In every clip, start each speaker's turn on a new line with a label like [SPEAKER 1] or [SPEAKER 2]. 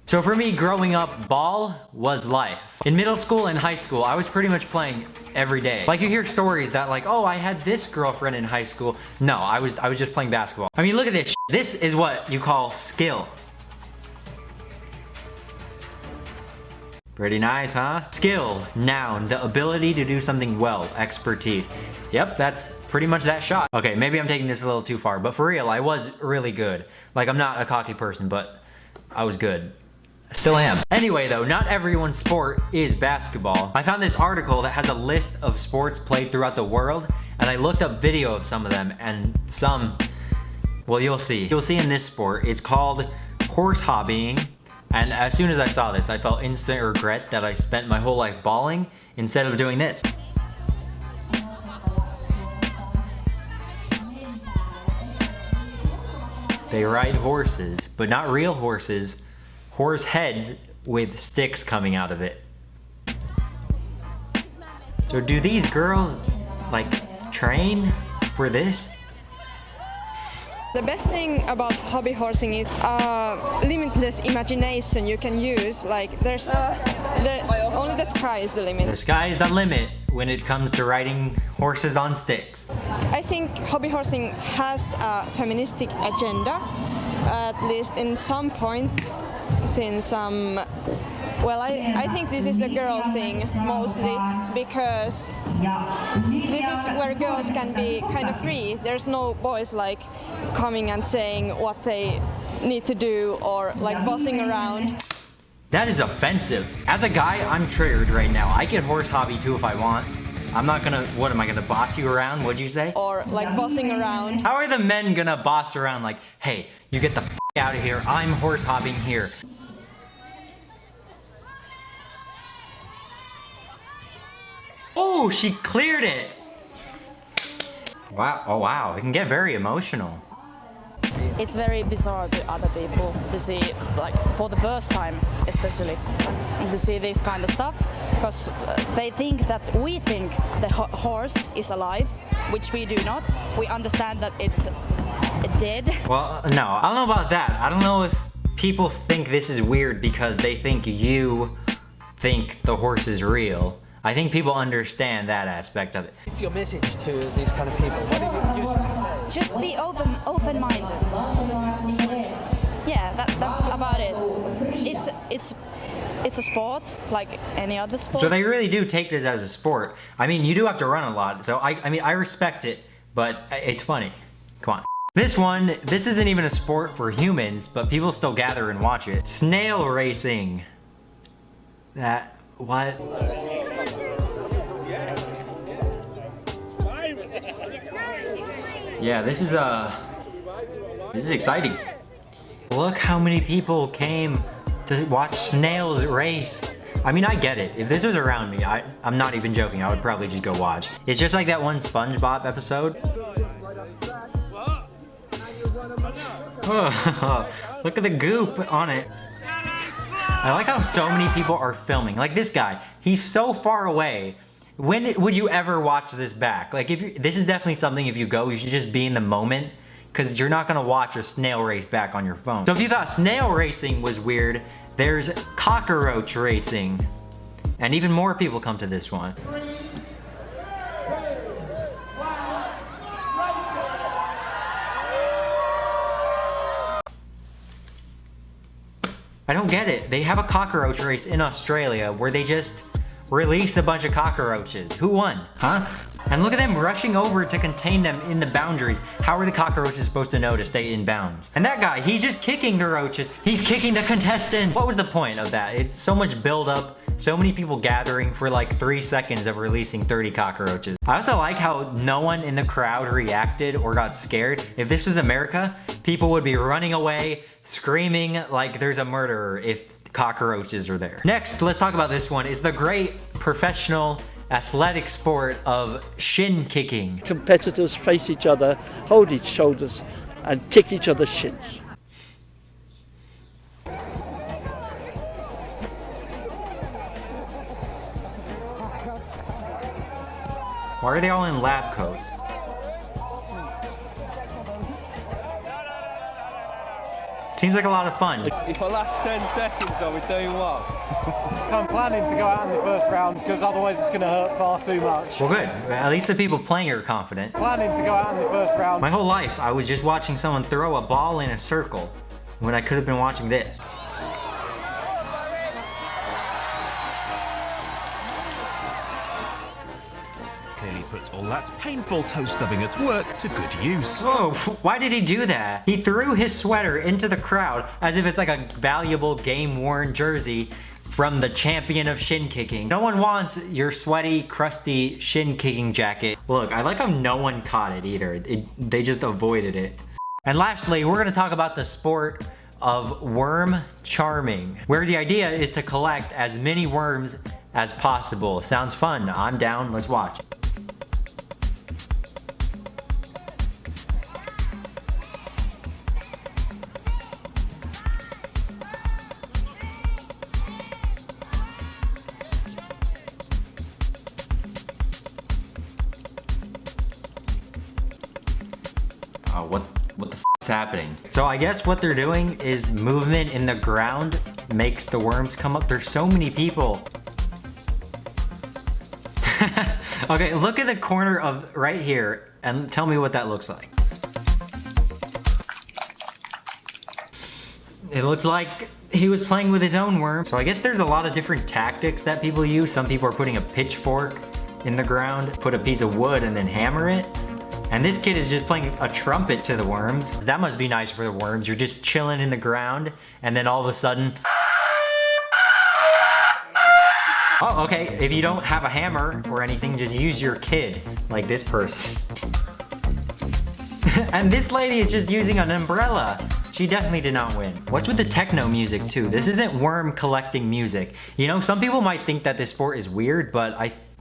[SPEAKER 1] So for me, growing up, ball was life. In middle school and high school, I was pretty much playing every day. Like you hear stories that like, oh, I had this girlfriend in high school. No, I was just playing basketball. I mean, look at this. This is what you call skill. Pretty nice, huh? Skill, noun, the ability to do something well, expertise. Yep, that's pretty much that shot. Okay, maybe I'm taking this a little too far, but for real, I was really good. Like, I'm not a cocky person, but I was good. I still am. Anyway though, not everyone's sport is basketball. I found this article that has a list of sports played throughout the world, and I looked up video of some of them, and some, well, you'll see. You'll see in this sport, it's called horse hobbying, and as soon as I saw this, I felt instant regret that I spent my whole life balling instead of doing this. They ride horses, but not real horses. Horse heads with sticks coming out of it. So do these girls like train for this?
[SPEAKER 2] The best thing about hobby horsing is limitless imagination you can use. Like only the sky is the limit.
[SPEAKER 1] The sky is the limit when it comes to riding horses on sticks.
[SPEAKER 2] I think hobby horsing has a feministic agenda, at least in some points, since well, I think this is the girl thing mostly, because this is where girls can be kind of free. There's no boys like coming and saying what they need to do or like bossing around.
[SPEAKER 1] That is offensive. As a guy, I'm triggered right now. I can horse hobby too if I want. I'm not gonna, what am I gonna boss you around? What'd you say?
[SPEAKER 2] Or like bossing around.
[SPEAKER 1] How are the men gonna boss around like, hey, you get the f out of here, I'm horse hobbying here. Oh, she cleared it. Wow, oh wow, it can get very emotional.
[SPEAKER 3] It's very bizarre to other people to see, like for the first time especially, to see this kind of stuff, because they think that we think the horse is alive, which we do not. We understand that it's dead.
[SPEAKER 1] Well, no, I don't know about that. I don't know if people think this is weird because they think you think the horse is real. I think people understand that aspect of it.
[SPEAKER 4] What's your message to these kind of people? What do you usually say?
[SPEAKER 3] Just be open-minded. Yeah, that's about it. It's a sport like any other sport.
[SPEAKER 1] So they really do take this as a sport. I mean, you do have to run a lot, so I mean, I respect it, but it's funny. Come on. This isn't even a sport for humans, but people still gather and watch it. Snail racing. What? Yeah, this is exciting. Look how many people came to watch snails race. I mean, I get it. If this was around me, I'm not even joking, I would probably just go watch. It's just like that one SpongeBob episode. Oh, look at the goop on it. I like how so many people are filming. Like this guy, he's so far away. When would you ever watch this back? Like this is definitely something, if you go, you should just be in the moment, because you're not gonna watch a snail race back on your phone. So if you thought snail racing was weird, there's cockroach racing. And even more people come to this one. I don't get it. They have a cockroach race in Australia where they just release a bunch of cockroaches. Who won? Huh? And look at them rushing over to contain them in the boundaries. How are the cockroaches supposed to know to stay in bounds? And that guy, he's just kicking the roaches. He's kicking the contestant. What was the point of that? It's so much build up, so many people gathering for like 3 seconds of releasing 30 cockroaches. I also like how no one in the crowd reacted or got scared. If this was America, people would be running away, screaming like there's a murderer if cockroaches are there. Next, let's talk about this one. It's the great professional athletic sport of shin kicking.
[SPEAKER 5] Competitors face each other, hold each shoulders, and kick each other's shins.
[SPEAKER 1] Why are they all in lab coats? Seems like a lot of fun.
[SPEAKER 4] If I last 10 seconds, I'll be doing well.
[SPEAKER 6] I'm planning to go out in the first round because otherwise it's going to hurt far too much.
[SPEAKER 1] Well, good. At least the people playing are confident.
[SPEAKER 6] Planning to go out in the first round.
[SPEAKER 1] My whole life, I was just watching someone throw a ball in a circle when I could have been watching this.
[SPEAKER 7] Clearly puts all that painful toe stubbing at work to good use.
[SPEAKER 1] Whoa, why did he do that? He threw his sweater into the crowd as if it's like a valuable game-worn jersey from the champion of shin kicking. No one wants your sweaty, crusty shin kicking jacket. Look, I like how no one caught it either. They just avoided it. And lastly, we're gonna talk about the sport of worm charming, where the idea is to collect as many worms as possible. Sounds fun. I'm down. Let's watch. Oh, what the f is happening? So I guess what they're doing is movement in the ground makes the worms come up. There's so many people. Okay, look at the corner of right here and tell me what that looks like. It looks like he was playing with his own worm. So I guess there's a lot of different tactics that people use. Some people are putting a pitchfork in the ground, put a piece of wood and then hammer it. And this kid is just playing a trumpet to the worms. That must be nice for the worms. You're just chilling in the ground and then all of a sudden, oh, okay, if you don't have a hammer or anything, just use your kid, like this person. And this lady is just using an umbrella. She definitely did not win. What's with the techno music too? This isn't worm collecting music. You know, some people might think that this sport is weird, but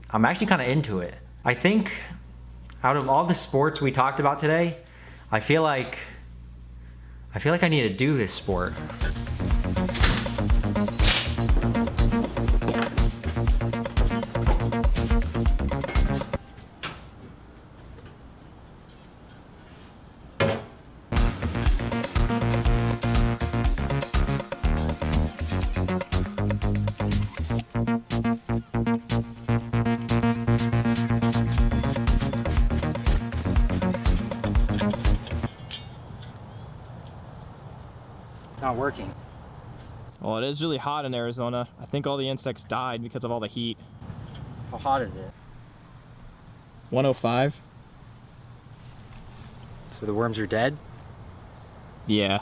[SPEAKER 1] I'm actually kind of into it. I think out of all the sports we talked about today, I feel like I need to do this sport. Not working.
[SPEAKER 8] Well, it is really hot in Arizona. I think all the insects died because of all the heat.
[SPEAKER 1] How hot is it?
[SPEAKER 8] 105?
[SPEAKER 1] So the worms are dead?
[SPEAKER 8] Yeah.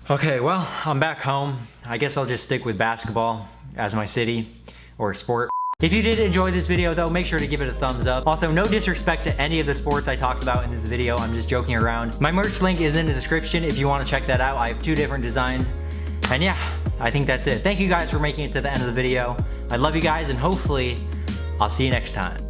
[SPEAKER 1] Okay, well, I'm back home. I guess I'll just stick with basketball as my city or sport. If you did enjoy this video though, make sure to give it a thumbs up. Also, no disrespect to any of the sports I talked about in this video. I'm just joking around. My merch link is in the description if you want to check that out. I have 2 different designs. And yeah, I think that's it. Thank you guys for making it to the end of the video. I love you guys and hopefully I'll see you next time.